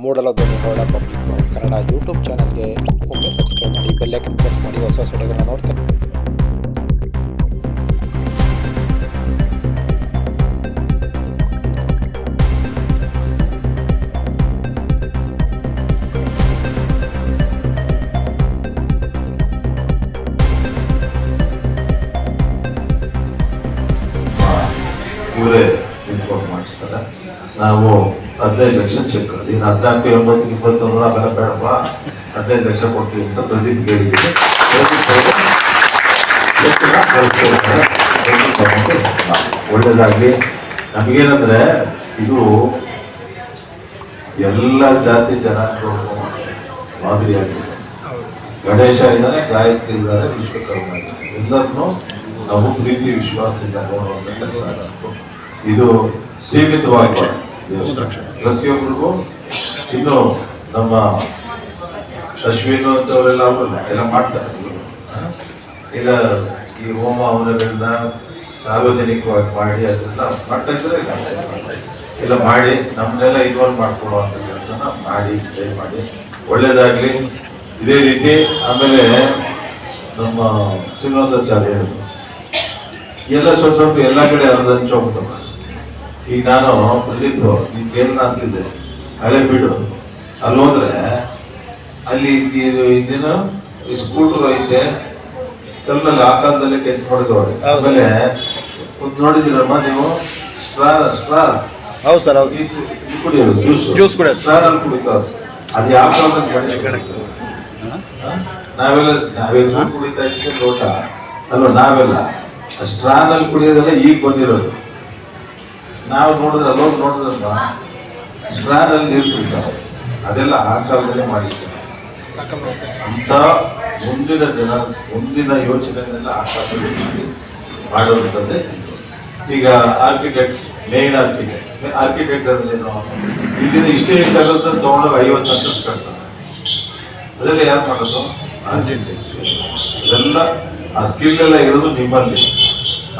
ಮೂಡಲದೊಂದು ಹೊರಡ public Kannada YouTube ಚಾನಲ್ಗೆ ಒಮ್ಮೆ subscribe ಮಾಡಿ, ಬೆಲ್ಲೈಕನ್ ಪ್ರೆಸ್ ಮಾಡಿ, ಹೊಸ ಹೊಸ ವಿಡಿಯೋಗಳನ್ನ ನೋಡ್ತಾರೆ. ಇವರೇ ಇನ್ಫಾರ್ಮ್ ಮಾಡಿಸ್ತಾರೆ. ನಾವು 15 ಲಕ್ಷ ಚೆಕ್, ಇನ್ನು 14, 9, 21 ಅವೆಲ್ಲ ಬೇಡಪ್ಪ, 15 ಲಕ್ಷ ಕೊಡ್ತೀವಿ ಅಂತ ಪ್ರದೀಪ್ ಹೇಳಿದ್ದೀವಿ. ಒಳ್ಳೇದಾಗ್ಲಿ. ನಮಗೇನಂದ್ರೆ ಇದು ಎಲ್ಲ ಜಾತಿ ಜನಾಂಗಗಳು ಮಾದರಿಯಾಗಿದೆ. ಗಣೇಶ ಇದ್ದಾರೆ, ಗಾಯತ್ರಿ ಇದ್ದಾರೆ, ವಿಶ್ವಕರ್ಮ ಇದ್ದಾರೆ. ಎಲ್ಲರನ್ನೂ ನಾವು ಪ್ರೀತಿ ವಿಶ್ವಾಸದಿಂದ ನೋಡುವಂತ ಕೆಲಸ ಆಗಬೇಕು. ಇದು ಸೀಮಿತವಾಗಿ ಪ್ರತಿಯೊಬ್ಬರಿಗೂ. ಇನ್ನು ನಮ್ಮ ಅಶ್ವಿನ್ ಅಂತವರೆಲ್ಲ ಎಲ್ಲ ಮಾಡ್ತಾರೆ. ಈಗ ಈ ಹೋಮ ಹವನಗಳನ್ನ ಸಾರ್ವಜನಿಕವಾಗಿ ಮಾಡಿ ಅದನ್ನ ಮಾಡ್ತಾ ಇದ್ರೆ ಇಲ್ಲ ಮಾಡಿ ನಮ್ಮನ್ನೆಲ್ಲ ಇನ್ವಾಲ್ವ್ ಮಾಡ್ಕೊಳ್ಳುವಂತ ಕೆಲಸನ ಮಾಡಿ ದಯಮಾಡಿ. ಒಳ್ಳೇದಾಗ್ಲಿ. ಇದೇ ರೀತಿ ಆಮೇಲೆ ನಮ್ಮ ಶ್ರೀನಿವಾಸಾಚಾರ್ಯ ಹೇಳಿದ್ರು, ಎಲ್ಲ ಸ್ವಲ್ಪ ಎಲ್ಲ ಕಡೆ ಅರ್ಧ ಹಂಚೋಗ್ಬಿಟ್ಟಮ್ಮ. ಈಗ ನಾನು ಪ್ರದೀಪ್ ಈಗ ಏನ ಅಂತಿದ್ದೆ, ಹಳೆ ಬಿಡು ಅಲ್ಲಿ ಹೋದ್ರೆ ಅಲ್ಲಿ ಇದೇನು ಸ್ಕೂಟರ್ ಐತೆ, ಕಲ್ಲಲ್ಲಿ ಆ ಕಾಲದಲ್ಲಿ ಕೆಂಚು ಹೊಡೆದವ್ರೆ. ಆಮೇಲೆ ನೋಡಿದಿರಮ್ಮ ನೀವು, ಸ್ಟ್ರಾ ಹೌದು ಸರ್, ಕುಡಿಯೋದು ಜ್ಯೂಸ್ ಕುಡಿಯೋದು ಸ್ಟ್ರಾನಲ್ಲಿ ಕುಡಿತಾರೆ. ಅದು ಯಾವ ಕಾಲದಲ್ಲಿ ನಾವೆಲ್ಲ ಕುಡಿತಾ ಇದ್ವಿ ಲೋಟ ಅಲ್ವ. ನಾವೆಲ್ಲ ಸ್ಟ್ರಾನಲ್ಲಿ ಕುಡಿಯೋದೆಲ್ಲ ಈಗ ಬಂದಿರೋದು. ನಾವು ನೋಡಿದ್ರೆ ಅಲ್ಲೋಗಿ ನೋಡಿದ್ರಲ್ವ ಸ್ಟ್ರಾನಲ್ಲಿ ನೀರು ಕುಡಿತಾರೆ. ಅದೆಲ್ಲ ಆ ಕಾಲದಲ್ಲೇ ಮಾಡಿರ್ತಾರೆ. ಅಂತ ಮುಂದಿನ ಯೋಚನೆಯನ್ನೆಲ್ಲ ಆ ಕಾಲದಲ್ಲಿ ಮಾಡೋದಂತಂದ್ರೆ. ಈಗ ಆರ್ಕಿಟೆಕ್ಟ್ಸ್, ಮೇನ್ ಆರ್ಕಿಟೆಕ್ಟ್ ಅಂದ್ರೆ ಏನು, ಇಲ್ಲಿನ ಇಷ್ಟೇ ತಗೋದ್ರೆ ತಗೊಂಡಾಗ 50 ಅಂತಸ್ತು ಕಟ್ತಾರೆ. ಅದೆಲ್ಲ ಯಾರು ಮಾಡೋದು? ಆರ್ಕಿಟೆಕ್ಟ್ಸ್. ಅದೆಲ್ಲ ಆ ಸ್ಕಿಲ್ ಎಲ್ಲ ಇರೋದು ನಿಮ್ಮಲ್ಲಿ.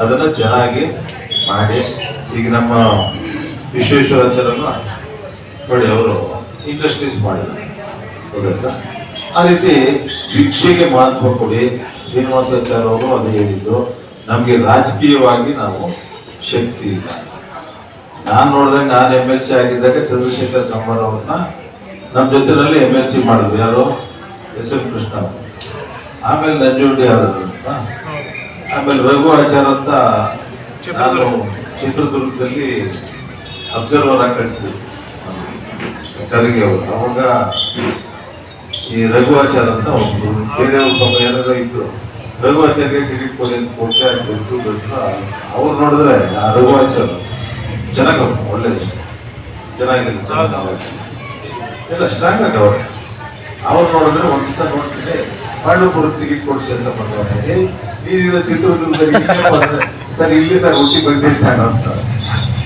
ಅದನ್ನ ಚೆನ್ನಾಗಿ ಮಾಡಿ. ಈಗ ನಮ್ಮ ವಿಶ್ವೇಶ್ವರಾಚಾರ್ಯರು ನೋಡಿ, ಅವರು ಇಂಡಸ್ಟ್ರೀಸ್ ಮಾಡಿದ್ದಾರೆ, ಹೌದಲ್ಲ? ಆ ರೀತಿ ವಿದ್ಯೆಗೆ ಮಹತ್ವ ಕೊಡಿ. ಶ್ರೀನಿವಾಸಾಚಾರ್ಯ ಅವರು ಅದೇ ಹೇಳಿದ್ರು, ನಮ್ಗೆ ರಾಜಕೀಯವಾಗಿ ನಾವು ಶಕ್ತಿ ಇಲ್ಲ. ನಾನು ನೋಡಿದಾಗ, ನಾನು MLC ಆಗಿದ್ದಾಗ ಚಂದ್ರಶೇಖರ್ ಕಂಬಾರ್ ಅವ್ರನ್ನ ನಮ್ಮ ಜೊತೆನಲ್ಲಿ MLC ಮಾಡಿದ್ರು. ಯಾರು? SM ಕೃಷ್ಣ. ಆಮೇಲೆ ನಂಜುಂಡಿ ಆದರು ಅಂತ. ಆಮೇಲೆ ರಘು ಆಚಾರ ಅಂತ ನಾನು ಚಿತ್ರದುರ್ಗದಲ್ಲಿ ಅಬ್ಸರ್ವರ್ ಆಗಿ ಕಳಿಸಿದ್ರು ಕರಿಗೆ ಅವರು. ಅವಾಗ ಈ ರಘು ಆಚಾರ ಅಂತ ಒಬ್ರು ಬೇರೆ ಏನಾದ್ರು ಇತ್ತು. ರಘು ಆಚಾರ್ಯ ಟಿಕೆಟ್ ಕೊಡಿ ಅಂತ ಕೊಟ್ಟೆ ದೊಡ್ಡ ಅವ್ರು ನೋಡಿದ್ರೆ ಆ ರಘು ಆಚಾರ ಚೆನ್ನಾಗ ಒಳ್ಳೆ ಚೆನ್ನಾಗಿಲ್ಲ, ಎಲ್ಲ ಸ್ಟ್ರಾಂಗ್ ಆಗವ್ರೆ. ಅವ್ರು ನೋಡಿದ್ರೆ ಒಂದ್ಸ ನೋಡ್ತೀನಿ ಪಾಂಡವಪುರ ಟಿಕೆಟ್ ಕೊಡಿಸಿ ಅಂತ ಬಂದವನಿಗೆ ಈ ಚಿತ್ರದುರ್ಗದಲ್ಲಿ ಸರ್ ಇಲ್ಲಿ ಸರ್ ಹುಟ್ಟಿ ಬಂದಿದ್ದಾನ ಅಂತ.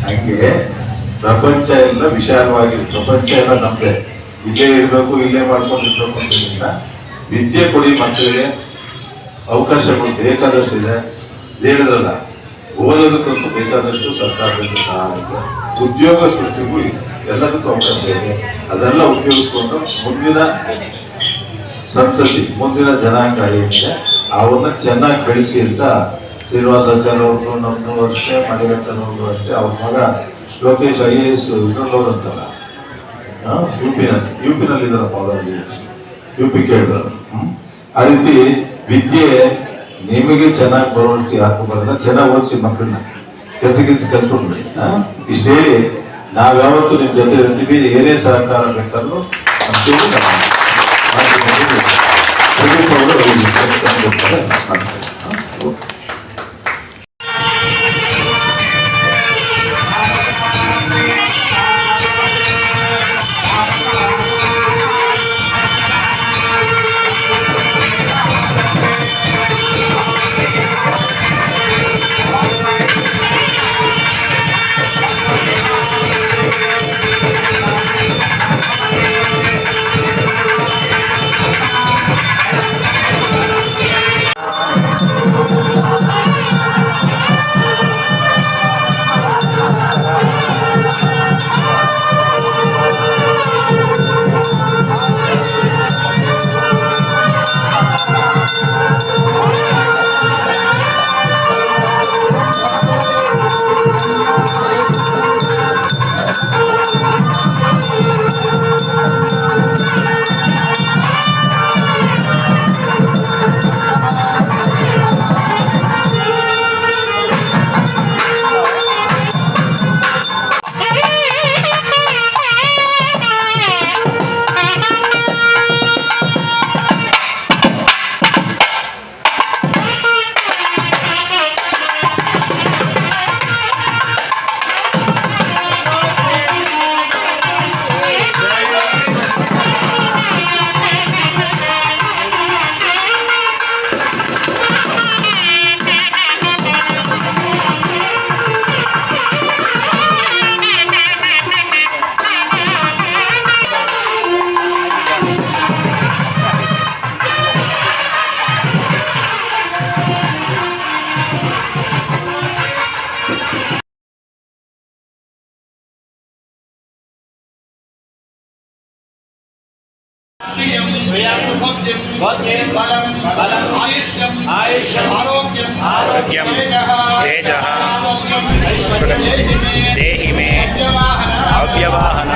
ಹಂಗೆ ಪ್ರಪಂಚ ಎಲ್ಲ ವಿಶಾಲವಾಗಿದೆ. ಪ್ರಪಂಚ ಎಲ್ಲ ನಮ್ದೆ. ಇಲ್ಲೇ ಇರ್ಬೇಕು, ಇಲ್ಲೇ ಮಾಡ್ಕೊಂಡಿರ್ಬೇಕು ಅಂತ ವಿದ್ಯೆ ಕೊಡಿ ಮಕ್ಕಳಿಗೆ. ಅವಕಾಶಗಳು ಬೇಕಾದಷ್ಟು ಇದೆ. ಹೇಳಿದ್ರಲ್ಲ, ಓದೋದಕ್ಕಂತೂ ಬೇಕಾದಷ್ಟು ಸರ್ಕಾರದಿಂದ ಸಹಾಯ ಇದೆ. ಉದ್ಯೋಗ ಸೃಷ್ಟಿಗೂ ಇದೆ. ಎಲ್ಲದಕ್ಕೂ ಅವಕಾಶ ಇದೆ. ಅದೆಲ್ಲ ಉಪಯೋಗಿಸ್ಕೊಂಡು ಮುಂದಿನ ಸಂತತಿ, ಮುಂದಿನ ಜನಾಂಗ ಏನಿದೆ ಅವನ್ನ ಚೆನ್ನಾಗಿ ಬೆಳೆಸಿ ಅಂತ ಶ್ರೀನಿವಾಸಾಚಾರ್ಯ ಅವ್ರದ್ದು, ನಮ್ಮ ವರ್ಷ ಮಣಿಗಂಚನ್ ಅವ್ರದ್ದು ಅಷ್ಟೇ. ಅವ್ರ ಮಗ ಲೋಕೇಶ್ IAS ಇದ್ರಲ್ಲವ್ರು ಅಂತಲ್ಲ, ಯುಪಿನಲ್ಲಿ ಇದಾರಪ್ಪ ಅವರು, UP ಕೇಳಿದ್ರು. ಆ ರೀತಿ ವಿದ್ಯೆ ನಿಮಗೆ ಚೆನ್ನಾಗಿ ಬರೋಷ್ಟು ಯಾಕೆ ಬರಲ್ಲ. ಚೆನ್ನಾಗಿ ಓದಿಸಿ ಮಕ್ಕಳನ್ನ, ಕೆಲಸ ಕಲ್ಸ್ಕೊಂಡ್ಬಿಡಿ. ಇಷ್ಟು ಹೇಳಿ ನಾವ್ ಯಾವತ್ತೂ ನಿಮ್ ಜೊತೆ ಇರ್ತೀವಿ. ಏನೇ ಸಹಕಾರ ಬೇಕಾದ್ರೂ श्रियं भोग्यं बलं आयुष्यम् आरोग्यं तेजः ऐश्वर्यं देहि मे अव्यवाहन